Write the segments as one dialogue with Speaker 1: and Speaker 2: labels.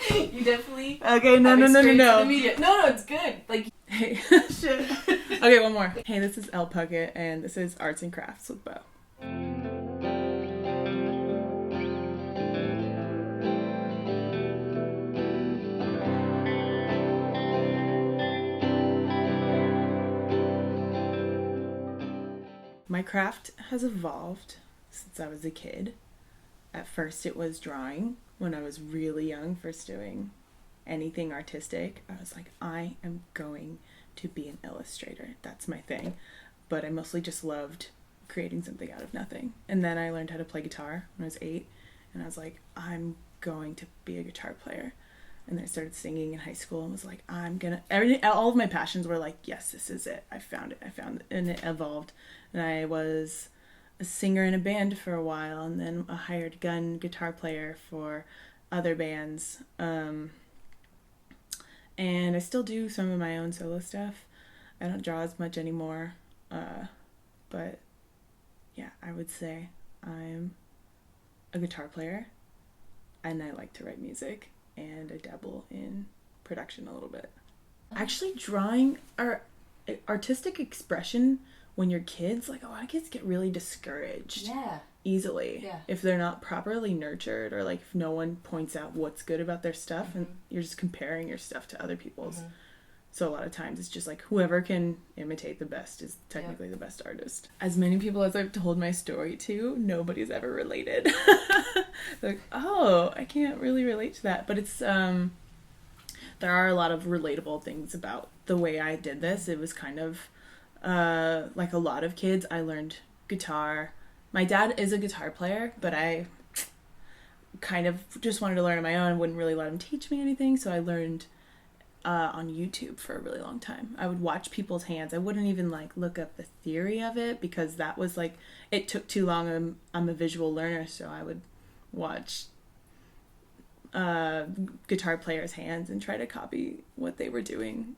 Speaker 1: You definitely.
Speaker 2: Okay, no.
Speaker 1: The media. No, it's good. Like,
Speaker 2: Hey, shit. Okay, one more. Hey, this is Elle Puckett, and this is Arts and Crafts with Bo. My craft has evolved since I was a kid. At first it was drawing when I was really young, first doing anything artistic. I was like, I am going to be an illustrator. That's my thing. But I mostly just loved creating something out of nothing. And then I learned how to play guitar when I was 8. And I was like, I'm going to be a guitar player. And then I started singing in high school and was like, all of my passions were like, yes, this is it. I found it. And it evolved. And I was a singer in a band for a while, and then a hired gun guitar player for other bands. And I still do some of my own solo stuff. I don't draw as much anymore. But yeah, I would say I'm a guitar player, and I like to write music, and I dabble in production a little bit. Actually, drawing or artistic expression when you're kids, like a lot of kids get really discouraged easily if they're not properly nurtured, or like if no one points out what's good about their stuff, and you're just comparing your stuff to other people's. So a lot of times it's just like whoever can imitate the best is technically the best artist. As many people as I've told my story to, nobody's ever related. Like, oh, I can't really relate to that. But it's there are a lot of relatable things about the way I did this. It was kind of like a lot of kids, I learned guitar. My dad is a guitar player, but I kind of just wanted to learn on my own. Wouldn't really let him teach me anything, so I learned on YouTube for a really long time. I would watch people's hands. I wouldn't even like look up the theory of it, because that was like, it took too long. I'm a visual learner, so I would watch guitar players' hands and try to copy what they were doing.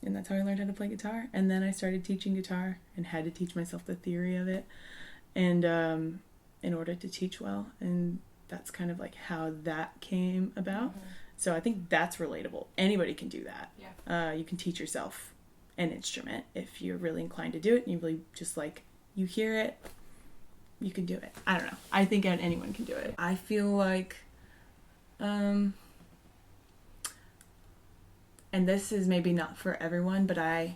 Speaker 2: And that's how I learned how to play guitar. And then I started teaching guitar and had to teach myself the theory of it, and in order to teach well. And that's kind of like how that came about. So I think that's relatable. Anybody can do that. You can teach yourself an instrument if you're really inclined to do it, and you really just like, you hear it, you can do it. I don't know. I think anyone can do it. I feel like and this is maybe not for everyone, but I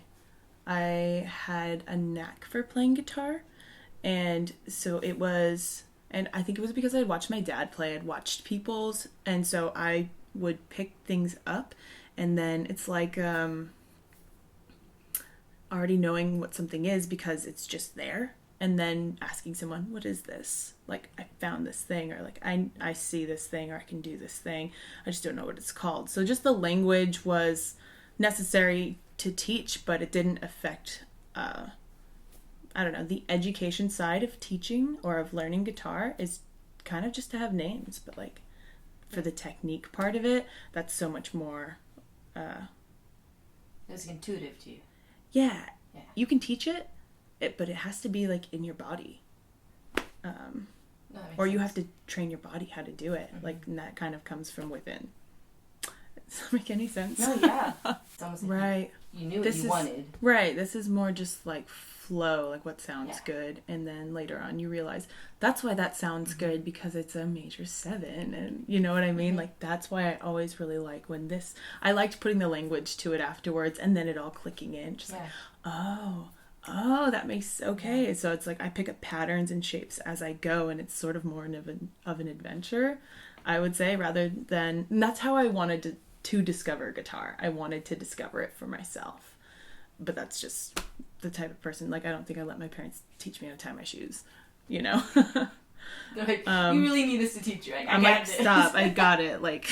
Speaker 2: had a knack for playing guitar. And so it was, and I think it was because I had watched my dad play. I'd watched people's, and so I would pick things up, and then it's like already knowing what something is because it's just there, and then asking someone, what is this? Like, I found this thing, or like I see this thing, or I can do this thing, I just don't know what it's called. So just the language was necessary to teach, but it didn't affect I don't know, the education side of teaching or of learning guitar is kind of just to have names, but like for the technique part of it, that's so much more
Speaker 1: it's intuitive to you.
Speaker 2: Yeah. You can teach it, but it has to be like in your body. Or you have to train your body how to do it. Like, and that kind of comes from within. Does that make any sense?
Speaker 1: No, yeah. It's almost like
Speaker 2: right.
Speaker 1: You knew what you wanted.
Speaker 2: Right. This is more just like flow, like what sounds good, and then later on you realize that's why that sounds good, because it's a major 7, and you know what I mean? Like, that's why I always really like when this, I liked putting the language to it afterwards, and then it all clicking in, just like, oh, that makes, okay. So it's like I pick up patterns and shapes as I go, and it's sort of more of an adventure, I would say, rather than, and that's how I wanted to discover guitar. I wanted to discover it for myself, but that's just the type of person, like, I don't think I let my parents teach me how to tie my shoes, you know?
Speaker 1: They're like, you really need this to teach you.
Speaker 2: I'm like, stop, I got it. Like,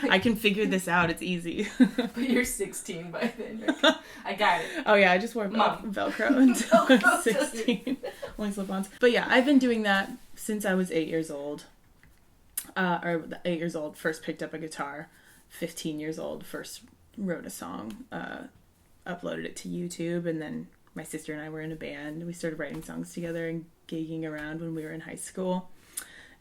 Speaker 2: I can figure this out. It's easy.
Speaker 1: But you're 16 by then. Like, I got it.
Speaker 2: Oh yeah, I just wore Velcro until I was 16. Only slip-ons. But yeah, I've been doing that since I was 8 years old. Or 8 years old, first picked up a guitar. 15 years old, first wrote a song. Uploaded it to YouTube, and then my sister and I were in a band. We started writing songs together and gigging around when we were in high school,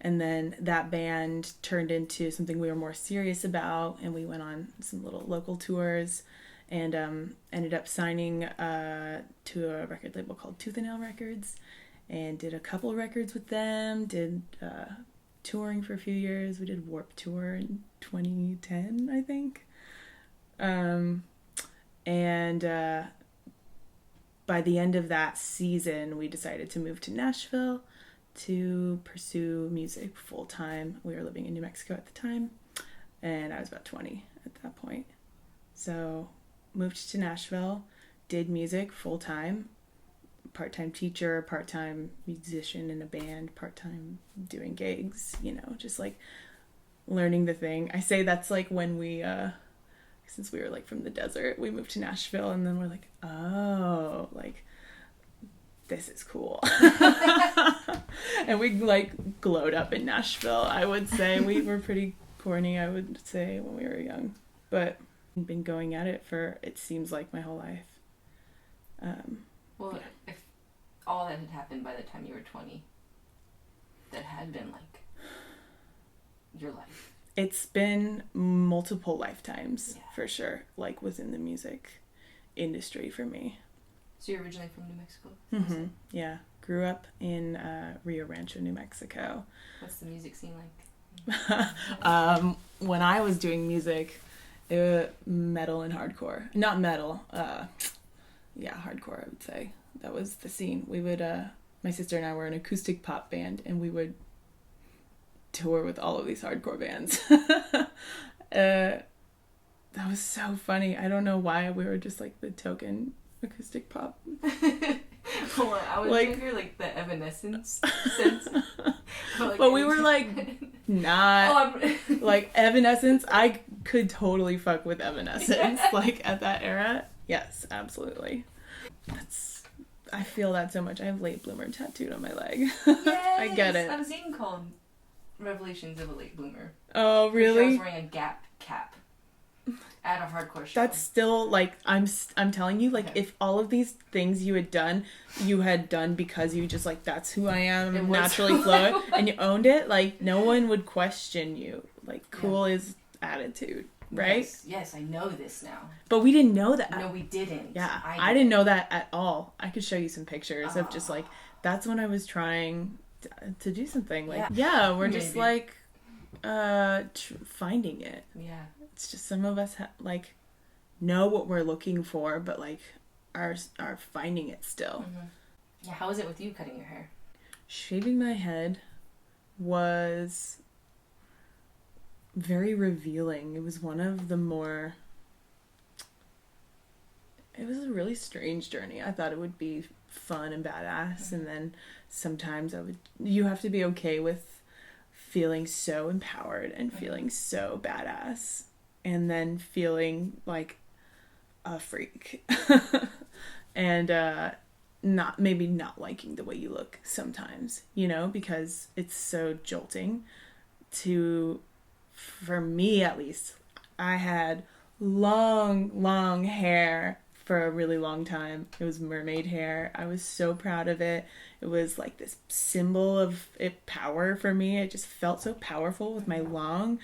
Speaker 2: And then that band turned into something we were more serious about, and we went on some little local tours and ended up signing to a record label called Tooth and Nail Records, and did a couple records with them, did touring for a few years. We did Warped Tour in 2010, I think. And by the end of that season, we decided to move to Nashville to pursue music full-time. We were living in New Mexico at the time, and I was about 20 at that point. So moved to Nashville, did music full-time, part-time teacher, part-time musician in a band, part-time doing gigs, you know, just like learning the thing. I say that's like when we, since we were like from the desert, we moved to Nashville, and then we're like, oh, like, this is cool. And we like glowed up in Nashville, I would say. We were pretty corny, I would say, when we were young, but I've been going at it for, it seems like, my whole life.
Speaker 1: Well, yeah. If all that had happened by the time you were 20, that had been like your life.
Speaker 2: It's been multiple lifetimes, for sure, like within the music industry for me.
Speaker 1: So you're originally from New Mexico?
Speaker 2: Mm-hmm. Yeah. Grew up in Rio Rancho, New Mexico.
Speaker 1: What's the music scene like?
Speaker 2: When I was doing music, metal and hardcore. Not metal. Hardcore, I would say. That was the scene. We would, my sister and I were an acoustic pop band, and we would tour with all of these hardcore bands. That was so funny. I don't know why we were just like the token acoustic pop.
Speaker 1: Hold on, I was like, thinking like the Evanescence sense.
Speaker 2: But we were like not like Evanescence. I could totally fuck with Evanescence like at that era. Yes, absolutely. I feel that so much. I have late bloomer tattooed on my leg.
Speaker 1: Yes,
Speaker 2: I get it.
Speaker 1: I have a zine called Revelations of a Late Bloomer.
Speaker 2: Oh, really?
Speaker 1: I was wearing a Gap cap at a hardcore show.
Speaker 2: That's still like, I'm telling you, like, if all of these things you had done because you just like, that's who I am, naturally flowing, and you owned it, like, no one would question you. Like, cool is attitude, right?
Speaker 1: Yes, I know this now.
Speaker 2: But we didn't know that.
Speaker 1: No, we didn't.
Speaker 2: Yeah, I didn't know that at all. I could show you some pictures of just like, that's when I was trying to do something. Like, we're just like finding it.
Speaker 1: Yeah.
Speaker 2: It's just some of us like know what we're looking for, but like are finding it still.
Speaker 1: Mm-hmm. Yeah, how was it with you cutting your hair?
Speaker 2: Shaving my head was very revealing. It was one of the more... It was a really strange journey. I thought it would be fun and badass, and then sometimes you have to be okay with feeling so empowered and feeling so badass, and then feeling like a freak and not liking the way you look sometimes, you know, because it's so jolting for me at least. I had long hair for a really long time. It was mermaid hair. I was so proud of it. It was like this symbol of power for me. It just felt so powerful with my long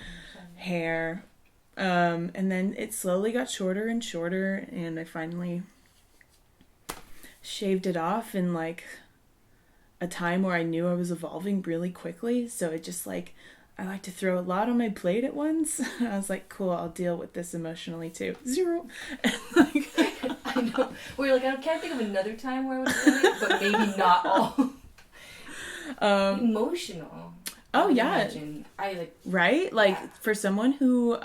Speaker 2: hair. And then it slowly got shorter and shorter, and I finally shaved it off in like a time where I knew I was evolving really quickly. So it just like, I like to throw a lot on my plate at once. I was like, cool, I'll deal with this emotionally too. Zero. And like,
Speaker 1: I know. We're like, I can't think of another time where I would have done it, but maybe not all. Emotional.
Speaker 2: Oh, yeah.
Speaker 1: Imagine.
Speaker 2: Right? Like, for someone who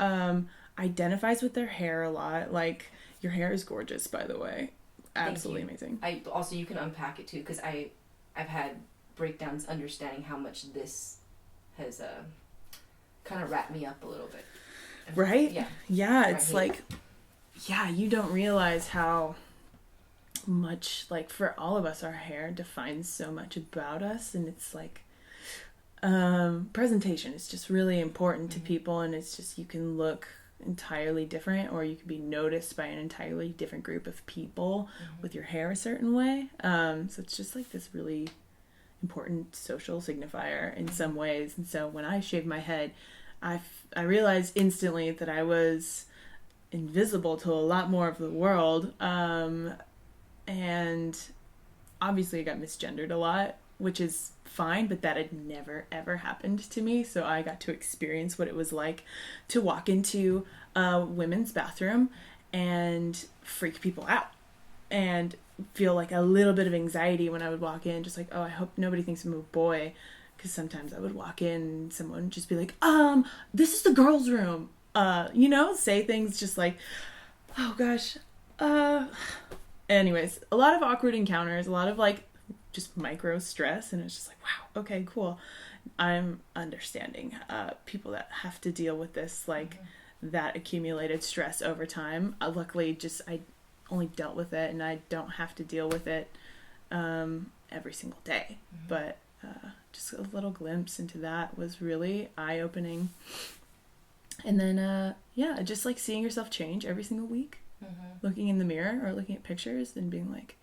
Speaker 2: identifies with their hair a lot, like, your hair is gorgeous, by the way. Absolutely amazing.
Speaker 1: Also, you can unpack it too, because I've had breakdowns understanding how much this has kind of wrapped me up a little bit.
Speaker 2: Right?
Speaker 1: Yeah.
Speaker 2: Yeah, it's like, yeah, you don't realize how much, like, for all of us, our hair defines so much about us, and it's like, presentation is just really important to people, and it's just, you can look entirely different, or you can be noticed by an entirely different group of people with your hair a certain way. So it's just like this really important social signifier in some ways. And so when I shaved my head, I realized instantly that I was invisible to a lot more of the world. And obviously I got misgendered a lot, which is fine, but that had never ever happened to me. So I got to experience what it was like to walk into a women's bathroom and freak people out and feel like a little bit of anxiety when I would walk in, just like, oh, I hope nobody thinks I'm a boy, because sometimes I would walk in and someone would just be like, this is the girls' room, say things just like, oh gosh, anyways, a lot of awkward encounters, a lot of like just micro stress, and it's just like, wow, okay, cool. I'm understanding people that have to deal with this, like that accumulated stress over time. Luckily, just I only dealt with it, and I don't have to deal with it every single day. But just a little glimpse into that was really eye-opening. And then, just like seeing yourself change every single week, looking in the mirror or looking at pictures and being like,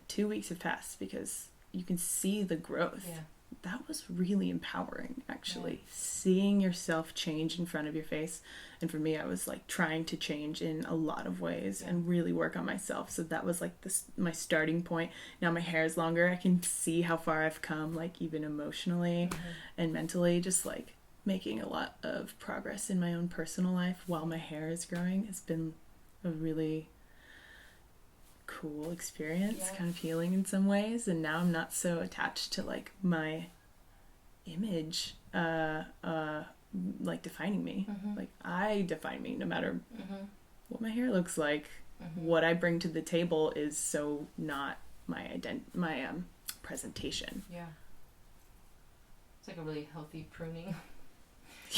Speaker 2: 2 weeks have passed, because you can see the growth. Yeah. That was really empowering, actually. Yeah. Seeing yourself change in front of your face. And for me, I was like trying to change in a lot of ways and really work on myself. So that was like my starting point. Now my hair is longer. I can see how far I've come, like even emotionally and mentally, just like making a lot of progress in my own personal life while my hair is growing. It's been a really cool experience, kind of healing in some ways. And now I'm not so attached to like my image like defining me. Like I define me no matter what my hair looks like. What I bring to the table is so not my presentation.
Speaker 1: Yeah, it's like a really healthy pruning.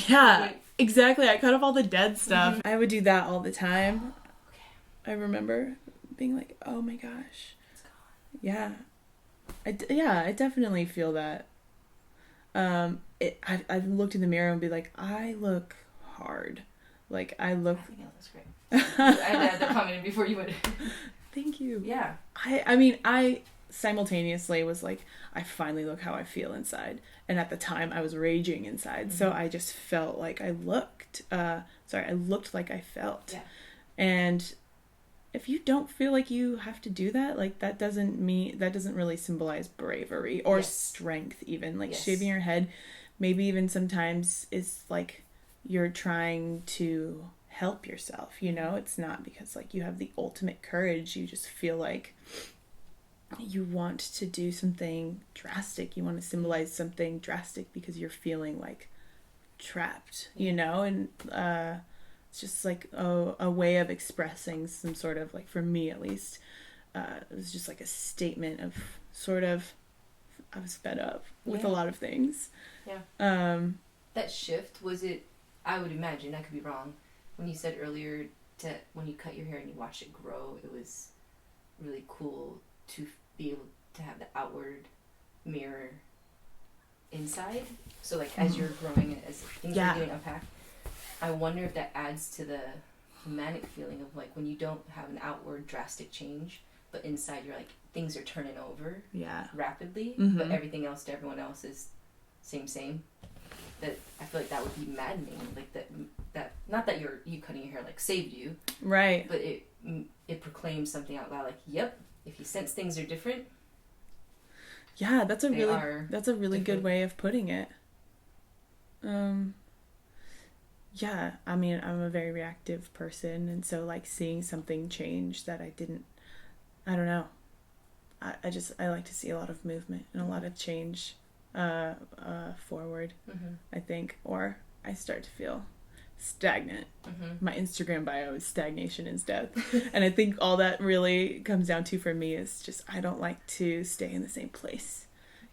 Speaker 2: Yeah, exactly. I cut off all the dead stuff. I would do that all the time. I remember being like, oh my gosh, it's gone. Yeah, I definitely feel that. I've looked in the mirror and be like, I look hard. Like I think
Speaker 1: that looks great. I had that comment before you went.
Speaker 2: Thank you.
Speaker 1: Yeah.
Speaker 2: I simultaneously was like, I finally look how I feel inside, and at the time I was raging inside. So I just felt like I looked like I felt. Yeah. And if you don't feel like you have to do that, like that doesn't really symbolize bravery or strength even. Like shaving your head maybe even sometimes is like you're trying to help yourself, It's not because like you have the ultimate courage. You just feel like you want to do something drastic. You want to symbolize something drastic because you're feeling like trapped, and it's just like a way of expressing some sort of, like, for me at least, it was just like a statement of sort of, I was fed up with a lot of things. Yeah.
Speaker 1: That shift, was it, I would imagine, I could be wrong, when you said earlier when you cut your hair and you watched it grow, it was really cool to be able to have the outward mirror inside. So like as you're growing, as things are getting unpacked, I wonder if that adds to the manic feeling of like when you don't have an outward drastic change, but inside you're like things are turning over rapidly, but everything else to everyone else is same. That I feel like that would be maddening. Like that not that you cutting your hair like saved you,
Speaker 2: right?
Speaker 1: But it proclaims something out loud. Like, yep, if you sense things are different.
Speaker 2: Yeah, that's a really good way of putting it. Yeah, I mean, I'm a very reactive person, and so like seeing something change that I don't know. I like to see a lot of movement and a lot of change forward, I think, or I start to feel stagnant. My Instagram bio is stagnation is death. And I think all that really comes down to for me is just I don't like to stay in the same place.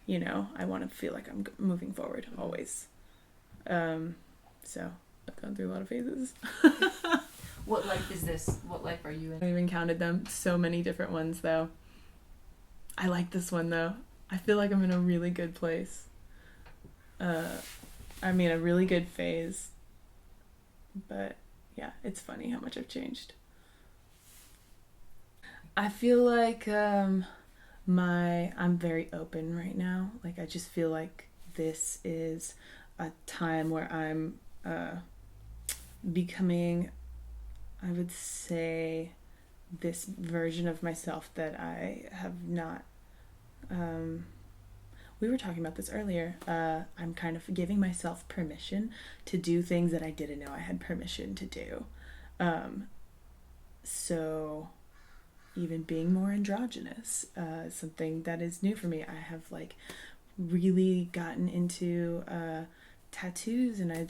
Speaker 2: I want to feel like I'm moving forward always. So I've gone through a lot of phases.
Speaker 1: What life is this? What life are you in?
Speaker 2: I haven't even counted them. So many different ones, though. I like this one, though. I feel like I'm in a really good place. A really good phase. But, yeah, it's funny how much I've changed. I feel like I'm very open right now. Like, I just feel like this is a time where I'm becoming, I would say, this version of myself that I have not, we were talking about this earlier. I'm kind of giving myself permission to do things that I didn't know I had permission to do. So even being more androgynous, something that is new for me. I have like really gotten into tattoos, and I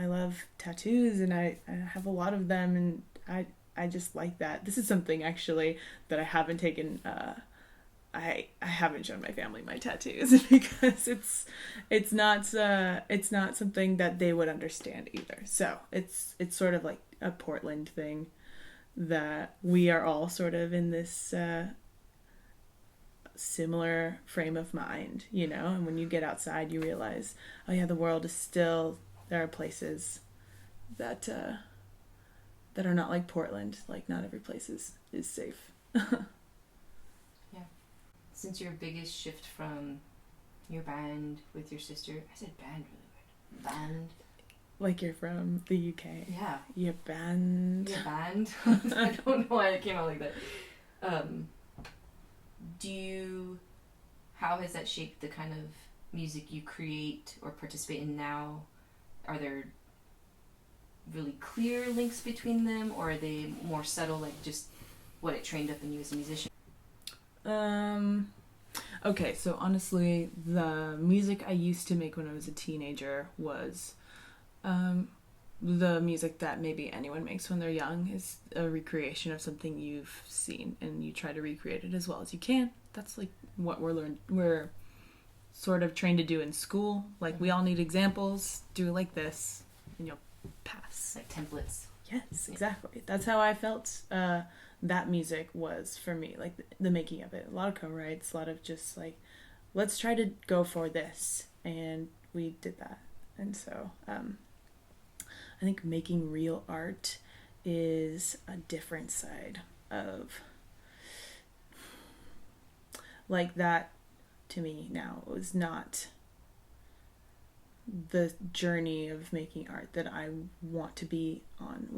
Speaker 2: love tattoos, and I have a lot of them, and I just like that. This is something actually that I haven't taken, I haven't shown my family my tattoos because it's not something that they would understand either. So it's sort of like a Portland thing, that we are all sort of in this similar frame of mind, you know, and when you get outside you realize, oh yeah, the world is still, there are places that that are not like Portland. Like, not every place is safe.
Speaker 1: Yeah. Since your biggest shift from your band with your sister, I said band really weird. Band.
Speaker 2: Like, you're from the UK.
Speaker 1: Yeah.
Speaker 2: Your band.
Speaker 1: Your band. I don't know why it came out like that. How has that shaped the kind of music you create or participate in now? Are there really clear links between them, or are they more subtle, like just what it trained up in you as a musician?
Speaker 2: Okay, so honestly, the music I used to make when I was a teenager was the music that maybe anyone makes when they're young, is a recreation of something you've seen, and you try to recreate it as well as you can. That's like what we're sort of trained to do in school. Like, we all need examples, do it like this, and you'll pass.
Speaker 1: Like templates.
Speaker 2: Yes, exactly. That's how I felt that music was for me, like the making of it. A lot of co-writes, a lot of just like, let's try to go for this, and we did that. And so I think making real art is a different side of, like, that to me now was not the journey of making art that I want to be on,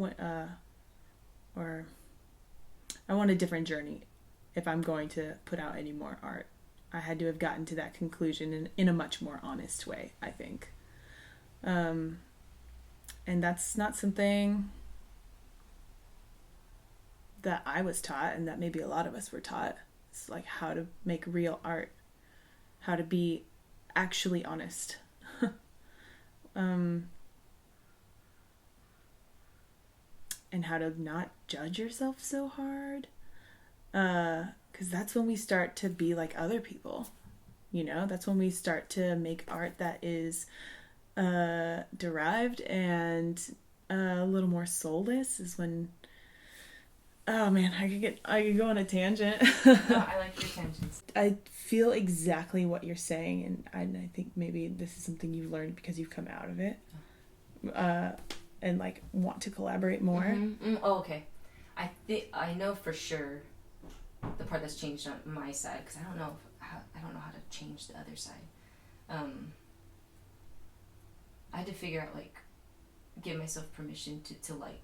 Speaker 2: or I want a different journey if I'm going to put out any more art. I had to have gotten to that conclusion in a much more honest way, I think. And that's not something that I was taught, and that maybe a lot of us were taught. It's like how to make real art, how to be actually honest. And how to not judge yourself so hard. 'Cause that's when we start to be like other people, you know? That's when we start to make art that is derived and a little more soulless, is when, oh man, I could go on a tangent.
Speaker 1: No, I like your tangents.
Speaker 2: I feel exactly what you're saying, and I think maybe this is something you've learned because you've come out of it, and like want to collaborate more.
Speaker 1: Mm-hmm. Oh, okay. I know for sure the part that's changed on my side, because I don't know how to change the other side. I had to figure out, like, give myself permission to like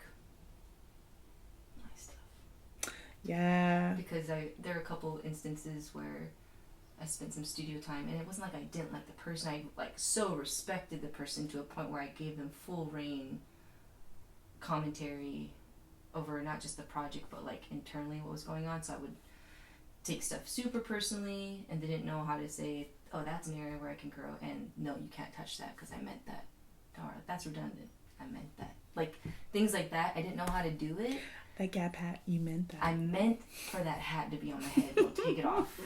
Speaker 1: my stuff.
Speaker 2: Yeah.
Speaker 1: Because there are a couple instances where I spent some studio time, and it wasn't like I didn't like the person. I like so respected the person to a point where I gave them full reign commentary over not just the project, but like internally what was going on. So I would take stuff super personally, and didn't know how to say, oh, that's an area where I can grow, and no, you can't touch that because I meant that, or that's redundant, I meant that. Like, things like that, I didn't know how to do it.
Speaker 2: That Gap hat, you meant that.
Speaker 1: I meant for that hat to be on my head. Don't take it off.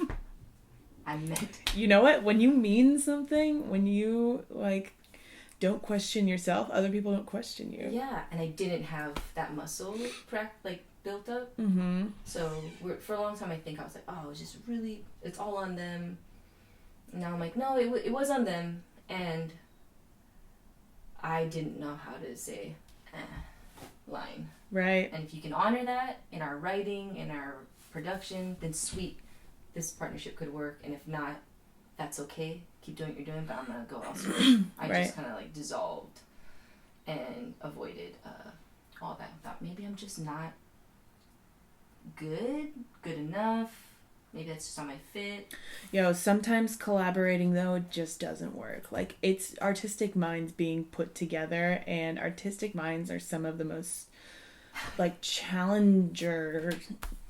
Speaker 1: I meant.
Speaker 2: You know what? When you mean something, when you, like, don't question yourself, other people don't question you.
Speaker 1: Yeah, and I didn't have that muscle built up.
Speaker 2: Mm-hmm.
Speaker 1: So for a long time, I think I was like, oh, it's all on them. And now I'm like, no, it was on them, and I didn't know how to say line.
Speaker 2: Right.
Speaker 1: And if you can honor that in our writing, in our production, then sweet. this partnership could work, and if not, that's okay. Keep doing what you're doing, but I'm gonna go elsewhere. I just kind of like dissolved and avoided all that. I thought maybe I'm just not good enough. Maybe that's just not my fit.
Speaker 2: Sometimes collaborating, though, just doesn't work. Like, it's artistic minds being put together, and artistic minds are some of the most, like, challenger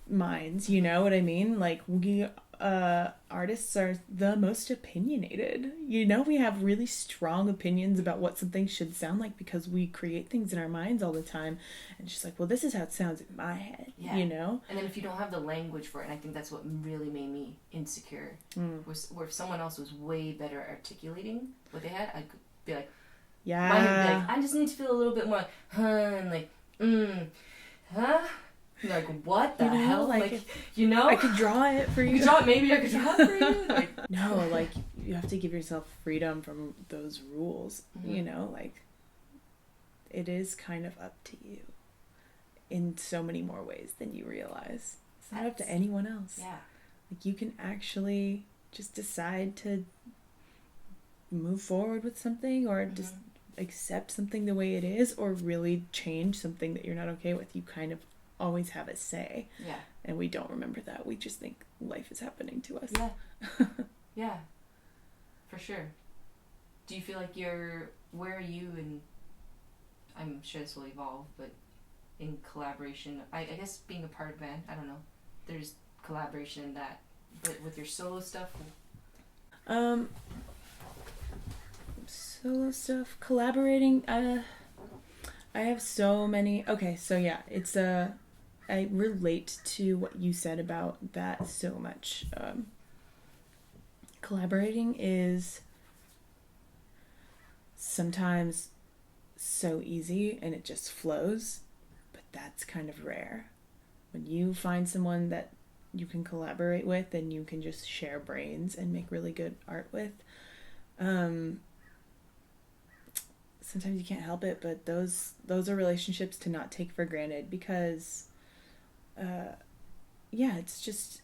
Speaker 2: minds, you know what I mean? Like, we, artists are the most opinionated. You know, we have really strong opinions about what something should sound like because we create things in our minds all the time. And just like, well, this is how it sounds in my head, you know?
Speaker 1: And then if you don't have the language for it, and I think that's what really made me insecure, was where if someone else was way better at articulating what they had, I could be like, my head would be like, I just need to feel a little bit more, and like, huh? Like, what the hell? Like, you know?
Speaker 2: I could draw it for you.
Speaker 1: Maybe I could draw it for you? Like,
Speaker 2: no, like, you have to give yourself freedom from those rules, you know? Like, it is kind of up to you in so many more ways than you realize. It's not up to anyone else.
Speaker 1: Yeah.
Speaker 2: Like, you can actually just decide to move forward with something or just accept something the way it is or really change something that you're not okay with. You kind of always have a say. Yeah. And we don't remember that. We just think life is happening to us.
Speaker 1: Yeah. Yeah. For sure. Do you feel like where are you in, I'm sure this will evolve, but in collaboration, I guess being a part of a band, I don't know, there's collaboration in that, but with your solo stuff?
Speaker 2: Solo stuff, collaborating, I have so many, okay, so yeah, it's I relate to what you said about that so much. Collaborating is sometimes so easy and it just flows, but that's kind of rare. When you find someone that you can collaborate with and you can just share brains and make really good art with, sometimes you can't help it, but those are relationships to not take for granted because it's just,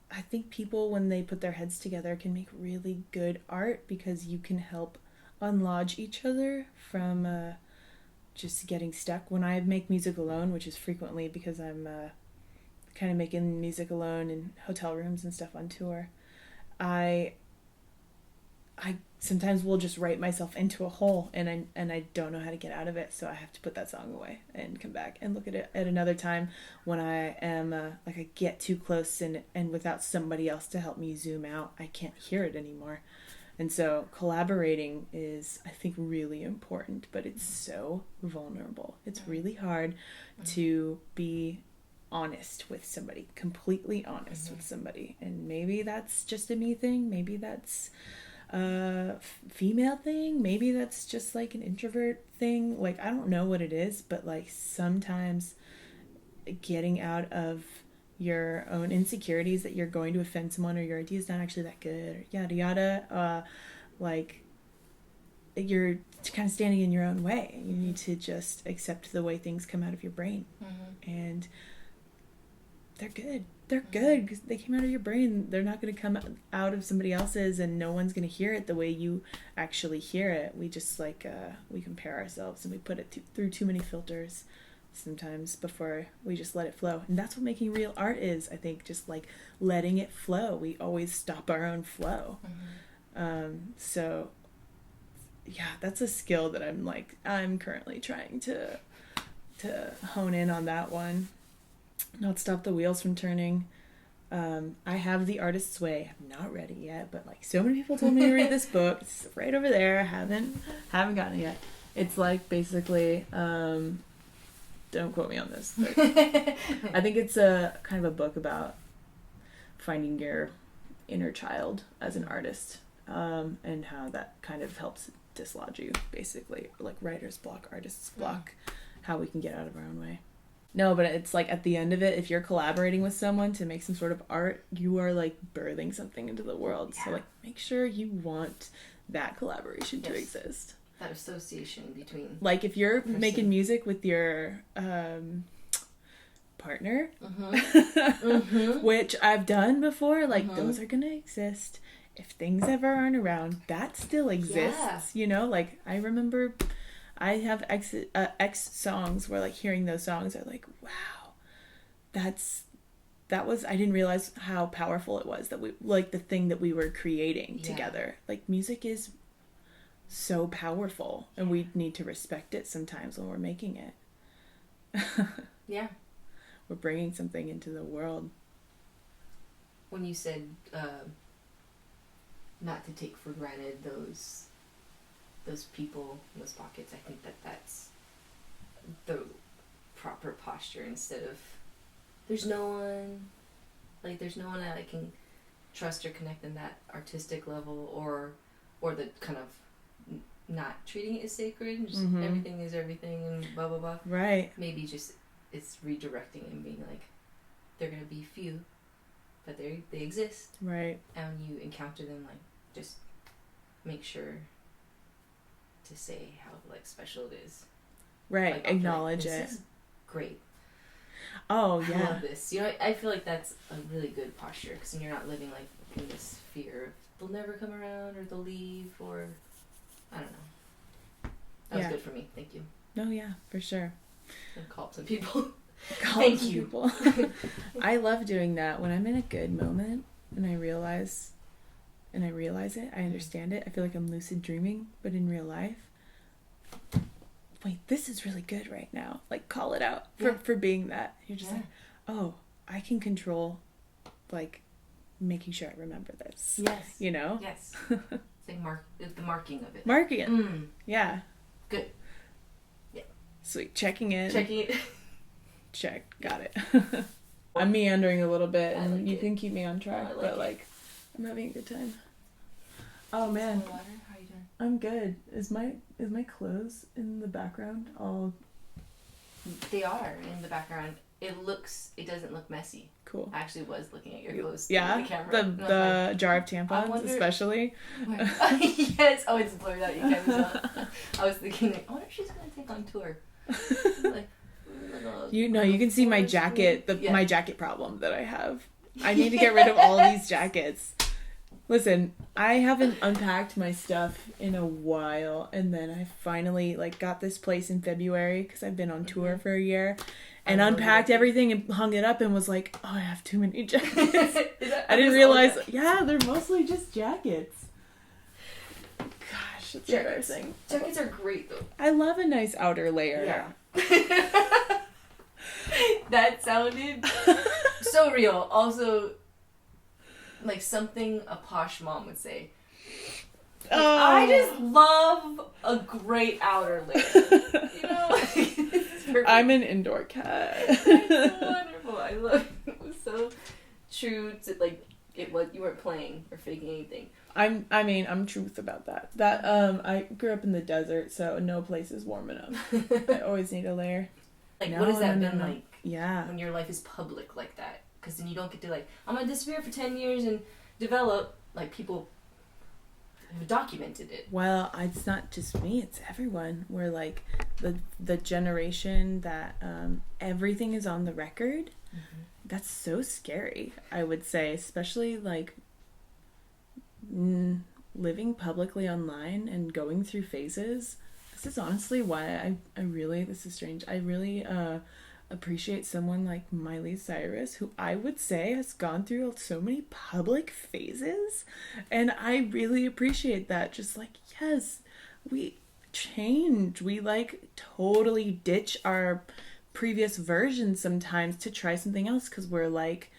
Speaker 2: I think people, when they put their heads together, can make really good art because you can help unlodge each other from just getting stuck. When I make music alone, which is frequently because I'm kind of making music alone in hotel rooms and stuff on tour, I sometimes will just write myself into a hole and I don't know how to get out of it, so I have to put that song away and come back and look at it at another time when I am like I get too close and without somebody else to help me zoom out, I can't hear it anymore. And so collaborating is, I think, really important, but it's so vulnerable. It's really hard to be honest with somebody, completely honest with somebody. And maybe that's just a me thing, maybe that's a female thing, maybe that's just like an introvert thing, like I don't know what it is, but like sometimes getting out of your own insecurities that you're going to offend someone or your idea is not actually that good or yada yada, like you're kind of standing in your own way. You need to just accept the way things come out of your brain, and they're good because they came out of your brain. They're not going to come out of somebody else's, and no one's going to hear it the way you actually hear it. We just like we compare ourselves and we put it through too many filters sometimes before we just let it flow. And that's what making real art is, I think, just like letting it flow. We always stop our own flow. So yeah, that's a skill that I'm currently trying to hone in on, that one. Not stop the wheels from turning. I have The Artist's Way. I'm not ready yet, but like so many people told me to read this book. It's right over there. Haven't gotten it yet. It's like basically don't quote me on this, but I think it's a kind of a book about finding your inner child as an artist, and how that kind of helps dislodge you, basically, like writer's block, artist's block, how we can get out of our own way. No, but it's like at the end of it, if you're collaborating with someone to make some sort of art, you are like birthing something into the world. Yeah. So like make sure you want that collaboration to exist.
Speaker 1: That association between,
Speaker 2: like if you're making music with your partner,
Speaker 1: Mm-hmm.
Speaker 2: which I've done before. Like, those are gonna exist. If things ever aren't around, that still exists. You know, like, I remember I have X songs where, like, hearing those songs are like, wow, that was, I didn't realize how powerful it was that we, like, the thing that we were creating together. Like, music is so powerful, and we need to respect it sometimes when we're making it.
Speaker 1: Yeah.
Speaker 2: We're bringing something into the world.
Speaker 1: When you said not to take for granted those people, those pockets, I think that's the proper posture, instead of there's no one that I can trust or connect in that artistic level, or the kind of not treating it as sacred, just everything is everything and blah blah blah.
Speaker 2: Right.
Speaker 1: Maybe just it's redirecting and being like, they're gonna be few, but they exist.
Speaker 2: Right.
Speaker 1: And when you encounter them, like, just make sure to say how, like, special it is.
Speaker 2: Right.
Speaker 1: Like,
Speaker 2: acknowledge
Speaker 1: this
Speaker 2: it.
Speaker 1: Is great.
Speaker 2: Oh
Speaker 1: I
Speaker 2: yeah.
Speaker 1: love this. You know, I feel like that's a really good posture, because then you're not living, like, in this fear of they'll never come around, or they'll leave, or I don't know. That was good for me. Thank you.
Speaker 2: No, yeah, for sure.
Speaker 1: And call up some people.
Speaker 2: Thank you. People. I love doing that when I'm in a good moment and I realize it, I understand it. I feel like I'm lucid dreaming, but in real life, wait, this is really good right now. Like, call it out for being that. You're just like, oh, I can control, like, making sure I remember this.
Speaker 1: Yes.
Speaker 2: You know?
Speaker 1: Yes. Say the marking of it.
Speaker 2: Marking it. Yeah.
Speaker 1: Good. Yeah.
Speaker 2: Sweet. Checking it. Check. Got it. I'm meandering a little bit, and you can keep me on track, but I'm having a good time. Oh man.
Speaker 1: Water? How are you doing?
Speaker 2: I'm good. Is my clothes in the background all?
Speaker 1: They are in the background. It doesn't look messy.
Speaker 2: Cool.
Speaker 1: I actually was looking at your clothes.
Speaker 2: Yeah.
Speaker 1: The camera.
Speaker 2: The jar of tampons, especially.
Speaker 1: Yes. Oh, it's blurred out. You can't tell. I was thinking, like, I wonder if she's gonna take on tour. Like,
Speaker 2: you can see my jacket, my jacket problem that I have. I need to get rid of all these jackets. Listen, I haven't unpacked my stuff in a while, and then I finally, like, got this place in February because I've been on tour for a year, and unpacked everything and hung it up and was like, oh, I have too many jackets. I didn't realize, they're mostly just jackets. Gosh, it's embarrassing.
Speaker 1: Jackets are great, though.
Speaker 2: I love a nice outer layer.
Speaker 1: Yeah. That sounded so real. Also, like, something a posh mom would say. Like, I just love a great outer layer. You know?
Speaker 2: I'm an indoor cat.
Speaker 1: It's so wonderful. I love it. It was so true to, like, you weren't playing or faking anything.
Speaker 2: I'm truth about that. I grew up in the desert, so no place is warm enough. I always need a layer.
Speaker 1: Like, what has that been like?
Speaker 2: Yeah.
Speaker 1: When your life is public like that? Because then you don't get to, like, I'm going to disappear for 10 years and develop. Like, people have documented it.
Speaker 2: Well, it's not just me, it's everyone. We're, like, the generation that everything is on the record. Mm-hmm. That's so scary, I would say. Especially, like, living publicly online and going through phases. This is honestly why I really, this is strange, I really appreciate someone like Miley Cyrus, who I would say has gone through so many public phases, and I really appreciate that. Just like, yes, we change, we, like, totally ditch our previous versions sometimes to try something else, because we're, like,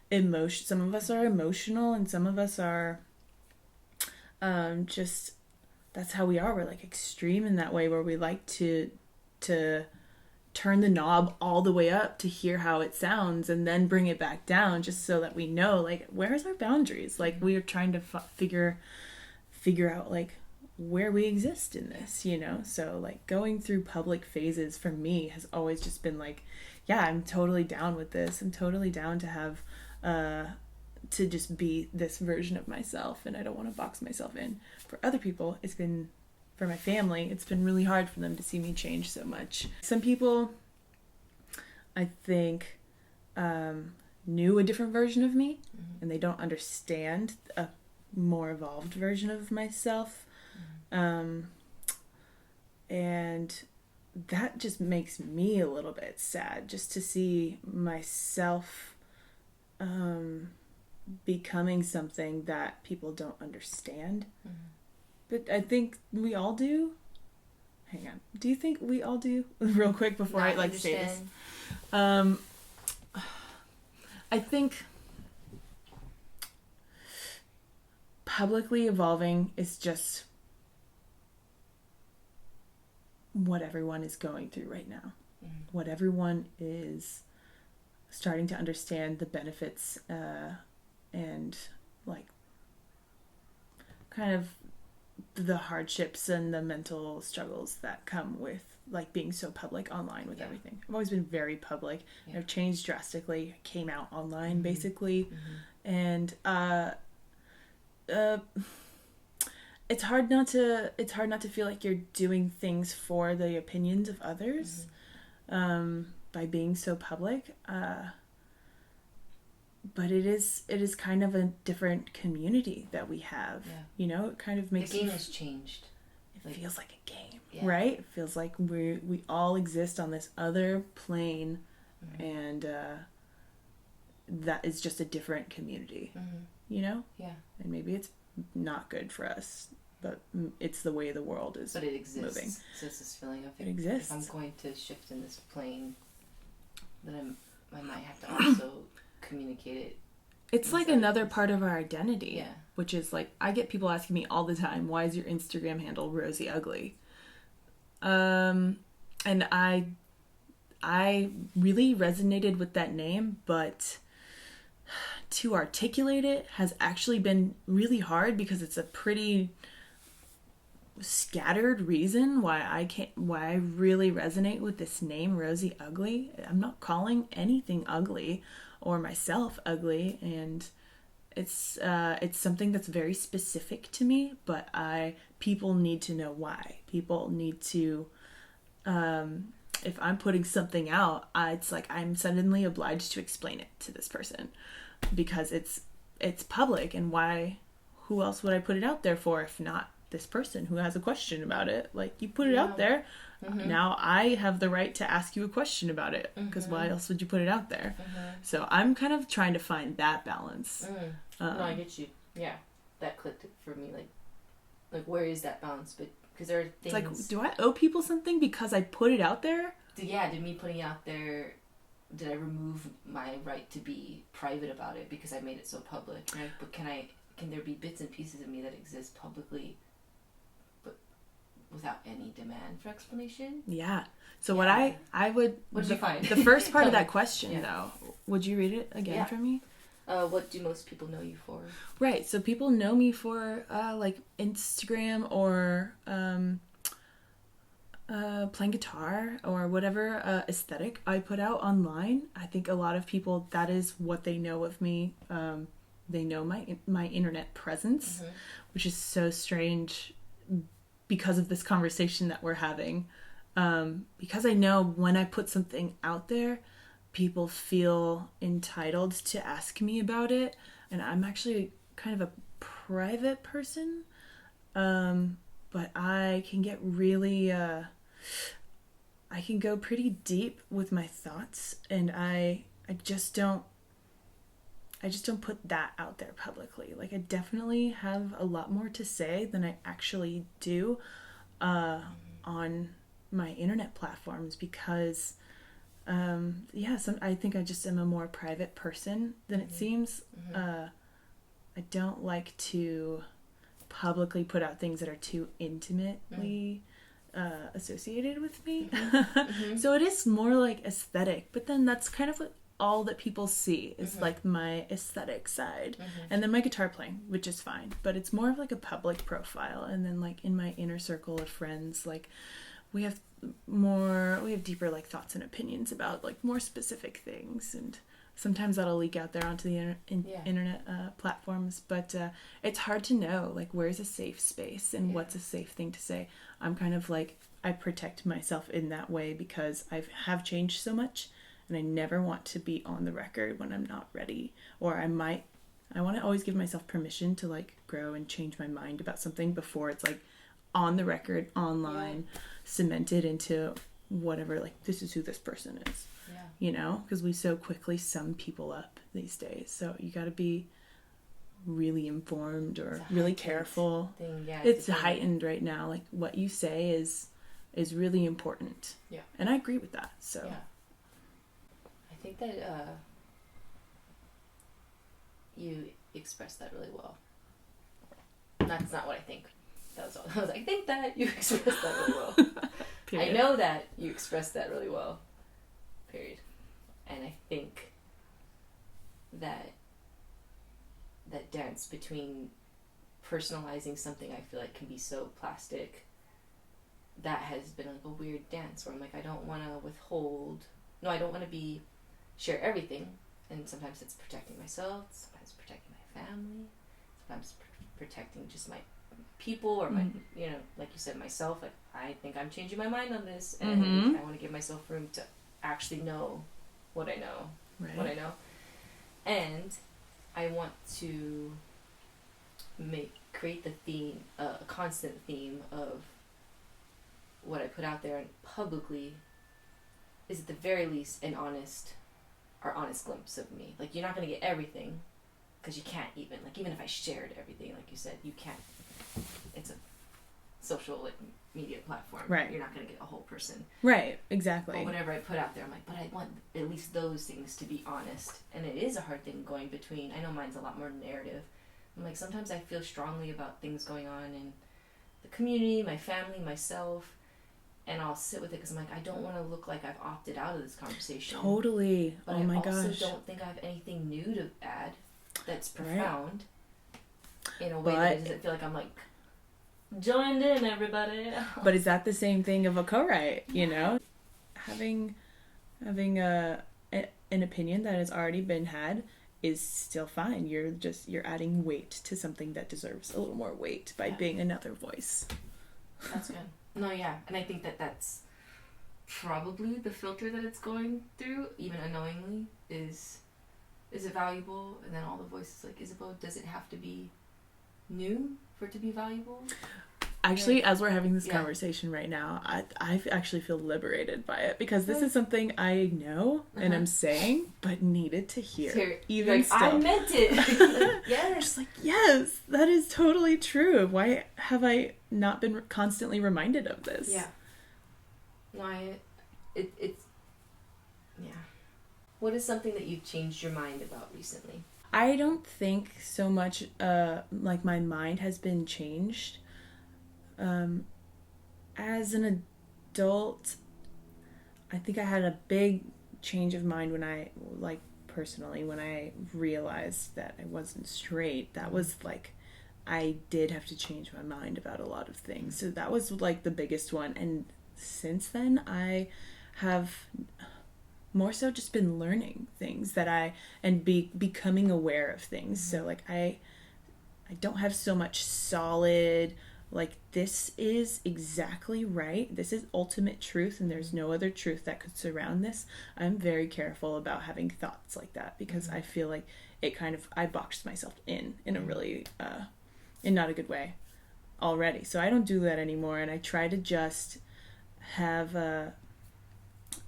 Speaker 2: some of us are emotional, and some of us are just, that's how we are. We're, like, extreme in that way, where we like to turn the knob all the way up to hear how it sounds, and then bring it back down, just so that we know, like, where's our boundaries? Like, we are trying to figure out, like, where we exist in this, you know? So, like, going through public phases for me has always just been like, yeah, I'm totally down with this. I'm totally down to have to just be this version of myself, and I don't want to box myself in. For other people, for my family, it's been really hard for them to see me change so much. Some people, I think, knew a different version of me, and they don't understand a more evolved version of myself. And that just makes me a little bit sad, just to see myself becoming something that people don't understand. But I think we all do. Hang on. Do you think we all do? Real quick before I say this. I think publicly evolving is just what everyone is going through right now. What everyone is starting to understand the benefits and like kind of the hardships and the mental struggles that come with like being so public online with everything. I've always been very public. I've changed drastically. I came out online basically. And it's hard not to feel like you're doing things for the opinions of others by being so public. But it is kind of a different community that we have. You know, it kind of makes
Speaker 1: the game has changed.
Speaker 2: It feels like a game, right? It feels like we all exist on this other plane, and that is just a different community. You know? Yeah. And maybe it's not good for us, but it's the way the world is.
Speaker 1: But it exists.
Speaker 2: Moving.
Speaker 1: So it's this feeling of
Speaker 2: it exists.
Speaker 1: If I'm going to shift in this plane, then I might have to also communicate it.
Speaker 2: It's like another part of our identity, which is like, I get people asking me all the time, why is your Instagram handle Rosie Ugly? And I really resonated with that name, but to articulate it has actually been really hard because it's a pretty scattered reason why I really resonate with this name, Rosie Ugly. I'm not calling anything ugly or myself ugly, and it's something that's very specific to me, but people need to know why. People need to, if I'm putting something out, it's like I'm suddenly obliged to explain it to this person because it's public, and who else would I put it out there for if not this person who has a question about it? Like, you put it out there. Now I have the right to ask you a question about it, because why else would you put it out there? So I'm kind of trying to find that balance.
Speaker 1: No, I get you. Yeah, that clicked for me. Like where is that balance? But because there are things.
Speaker 2: It's like, do I owe people something because I put it out there?
Speaker 1: Did me putting it out there? Did I remove my right to be private about it because I made it so public? But can there be bits and pieces of me that exist publicly, without any demand for explanation?
Speaker 2: Yeah. So what I would...
Speaker 1: What did you find?
Speaker 2: The first part of that question, though, would you read it again for me?
Speaker 1: What do most people know you for?
Speaker 2: Right. So people know me for, like, Instagram or playing guitar or whatever aesthetic I put out online. I think a lot of people, that is what they know of me. They know my internet presence, which is so strange because of this conversation that we're having. Because I know when I put something out there, people feel entitled to ask me about it. And I'm actually kind of a private person. But I can get really, I can go pretty deep with my thoughts, and I just don't put that out there publicly. Like, I definitely have a lot more to say than I actually do on my internet platforms because, I think I just am a more private person than it seems. I don't like to publicly put out things that are too intimately associated with me. So it is more like aesthetic, but then that's kind of what all that people see is like my aesthetic side, and then my guitar playing, which is fine, but it's more of like a public profile. And then like in my inner circle of friends, like we have deeper like thoughts and opinions about like more specific things, and sometimes that'll leak out there onto the internet platforms, but it's hard to know like where's a safe space and what's a safe thing to say. I'm kind of like, I protect myself in that way because I have changed so much, and I never want to be on the record when I'm not ready. Or I want to always give myself permission to like grow and change my mind about something before it's like on the record, online, cemented into whatever, like this is who this person is. You know, because we so quickly sum people up these days. So you got to be really informed or really careful. It's heightened right now. Like what you say is really important. Yeah. And I agree with that. So yeah.
Speaker 1: I think that you expressed that really well. That's not what I think. That was all. I was like, I think that you expressed that really well. I know that you expressed that really well. Period. And I think that dance between personalizing something I feel like can be so plastic, that has been like a weird dance where I'm like, I don't want to withhold. No, I don't want to share everything. And sometimes it's protecting myself, sometimes protecting my family, sometimes protecting just my people or my, you know, like you said, myself. Like, I think I'm changing my mind on this, and I want to give myself room to actually know what I know, what I know. And I want to create the theme, a constant theme of what I put out there and publicly is at the very least an honest glimpse of me. Like, you're not going to get everything, because you can't even if I shared everything, like you said, you can't. It's a social, like, media platform. Right. You're not going to get a whole person.
Speaker 2: Right, exactly.
Speaker 1: But whatever I put out there, I'm like, but I want at least those things to be honest. And it is a hard thing going between. I know mine's a lot more narrative. I'm like, sometimes I feel strongly about things going on in the community, my family, myself, and I'll sit with it because I'm like, I don't want to look like I've opted out of this conversation.
Speaker 2: Totally.
Speaker 1: But I also don't think I have anything new to add that's profound in a way that it doesn't feel like I'm like, joined in, everybody.
Speaker 2: But is that the same thing of a co-write, you know? Having an opinion that has already been had is still fine. You're adding weight to something that deserves a little more weight by being another voice.
Speaker 1: That's good. No, yeah. And I think that that's probably the filter that it's going through, even unknowingly, is it valuable? And then all the voices like, Isabeau, does it have to be new for it to be valuable?
Speaker 2: Actually, as we're having this conversation right now, I actually feel liberated by it, because this is something I know and I'm saying, but needed to hear. Even like, still.
Speaker 1: I meant it. Yes.
Speaker 2: Just like, yes, that is totally true. Why have I not been constantly reminded of this?
Speaker 1: Yeah. No, it's What is something that you've changed your mind about recently?
Speaker 2: I don't think so much like my mind has been changed. As an adult, I think I had a big change of mind when I realized that I wasn't straight. That was like, I did have to change my mind about a lot of things. So that was like the biggest one. And since then, I have more so just been learning things becoming aware of things. So like I don't have so much solid, like, this is exactly right, this is ultimate truth, and there's no other truth that could surround this. I'm very careful about having thoughts like that, because I feel like I boxed myself in a really in not a good way already. So I don't do that anymore, and I try to just have I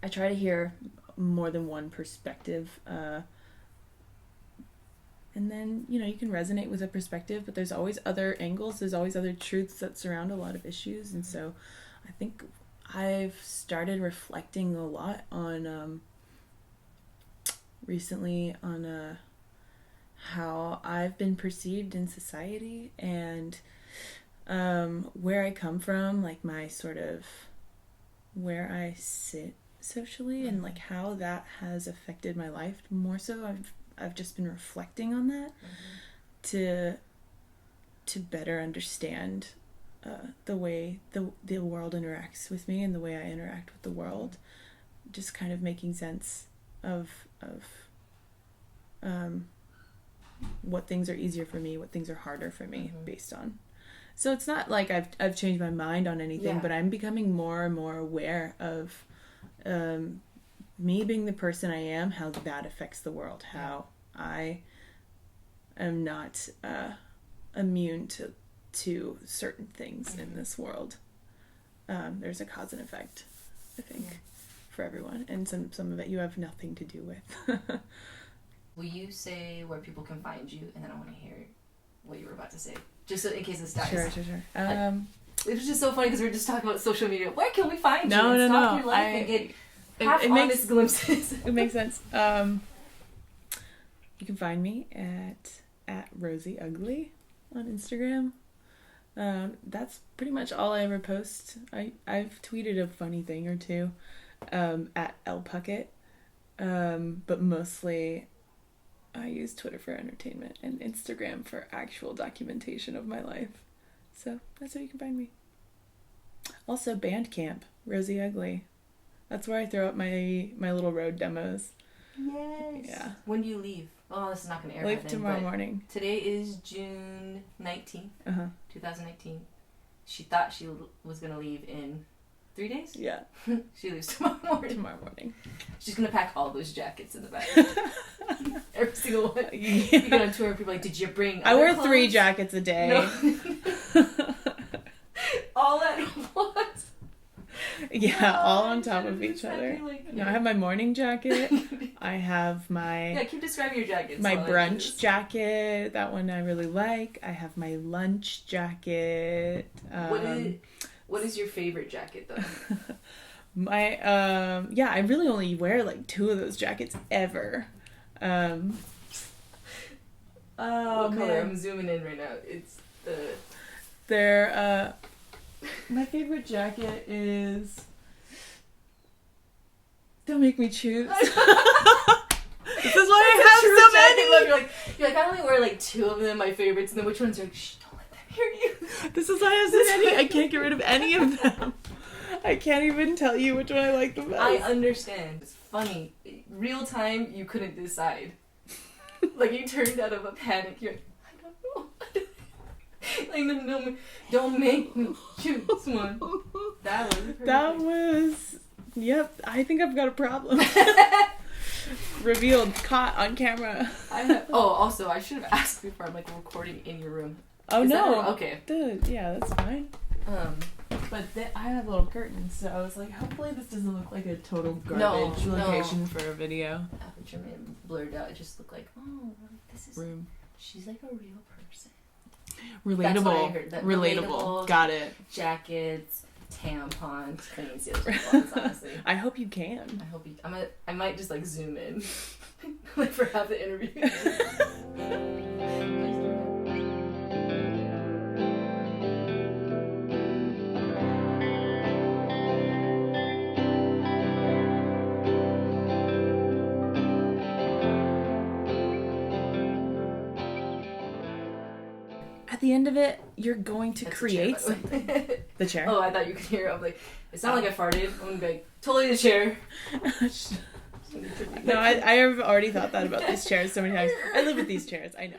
Speaker 2: try to hear more than one perspective, and then, you know, you can resonate with a perspective, but there's always other angles, there's always other truths that surround a lot of issues. And so I think I've started reflecting a lot on recently on how I've been perceived in society, and where I come from, like my sort of where I sit socially, and like how that has affected my life. More so, I've just been reflecting on that to better understand the way the world interacts with me and the way I interact with the world. Just kind of making sense of what things are easier for me, what things are harder for me, based on. So it's not like I've changed my mind on anything, but I'm becoming more and more aware of me being the person I am, how that affects the world, how I am not immune to certain things in this world. There's a cause and effect, I think, for everyone, and some of it you have nothing to do with.
Speaker 1: Will you say where people can find you, and then I want to hear what you were about to say, just so in case this dies.
Speaker 2: Sure.
Speaker 1: It was just so funny because we were just talking about social media. Where can we find you?
Speaker 2: No.
Speaker 1: Your life and get half-honest glimpses.
Speaker 2: It makes sense. You can find me at Rosie Ugly on Instagram. That's pretty much all I ever post. I've tweeted a funny thing or two at Elle Puckett, but mostly I use Twitter for entertainment and Instagram for actual documentation of my life. So that's how you can find me. Also Bandcamp, Rosie Ugly. That's where I throw up my little road demos.
Speaker 1: Yes.
Speaker 2: Yeah.
Speaker 1: When do you leave? Oh, this is not going to air
Speaker 2: Leave
Speaker 1: by then,
Speaker 2: tomorrow morning.
Speaker 1: Today is June 19th, 2019. She thought she was going to leave in 3 days?
Speaker 2: Yeah.
Speaker 1: She leaves tomorrow morning. She's going to pack all those jackets in the bag. Every single one. Yeah. You go on tour and people are like, did you bring
Speaker 2: I wear
Speaker 1: clothes?
Speaker 2: 3 jackets a day.
Speaker 1: No. All at once.
Speaker 2: Yeah, all on top of each
Speaker 1: exactly
Speaker 2: other.
Speaker 1: like,
Speaker 2: No, I have my morning jacket. I have
Speaker 1: Yeah, keep describing your jackets.
Speaker 2: my brunch jacket. That one I really like. I have my lunch jacket.
Speaker 1: What is your favorite jacket though?
Speaker 2: My I really only wear like 2 of those jackets ever.
Speaker 1: What color? I'm zooming in right now. It's
Speaker 2: they're my favorite jacket is, don't make me choose. This is why I have so many.
Speaker 1: You're like, I only wear like 2 of them, my favorites, and then which ones are like, shh, don't let them hear you.
Speaker 2: This is why I have so many. I can't get rid of any of them. I can't even tell you which one I like the best.
Speaker 1: I understand. It's funny. Real time, you couldn't decide. Like, you turned out of a panic. You're like, I don't know. Like, don't make me choose one.
Speaker 2: That was, yep, I think I've got a problem. Revealed, caught on camera.
Speaker 1: Also, I should have asked before. I'm like recording in your room.
Speaker 2: Oh,
Speaker 1: Is
Speaker 2: no.
Speaker 1: Okay.
Speaker 2: Yeah, that's fine. But I have little curtains, so I was like, hopefully this doesn't look like a total garbage location for a video.
Speaker 1: Aperture man blurred out. It just looked like, oh, this is
Speaker 2: room.
Speaker 1: She's like a real person.
Speaker 2: Relatable.
Speaker 1: That's what I heard.
Speaker 2: Relatable. Got it.
Speaker 1: Jackets, tampons. Couldn't even see those tampons, honestly.
Speaker 2: I hope you can.
Speaker 1: I hope you. I might just like zoom in, like for half the interview.
Speaker 2: At the end of it, you're going to create something. The chair?
Speaker 1: Oh, I thought you could hear it. I'm like, it's not like I farted. I'm gonna be like, totally the chair.
Speaker 2: No, I have already thought that about these chairs so many times. I live with these chairs, I know.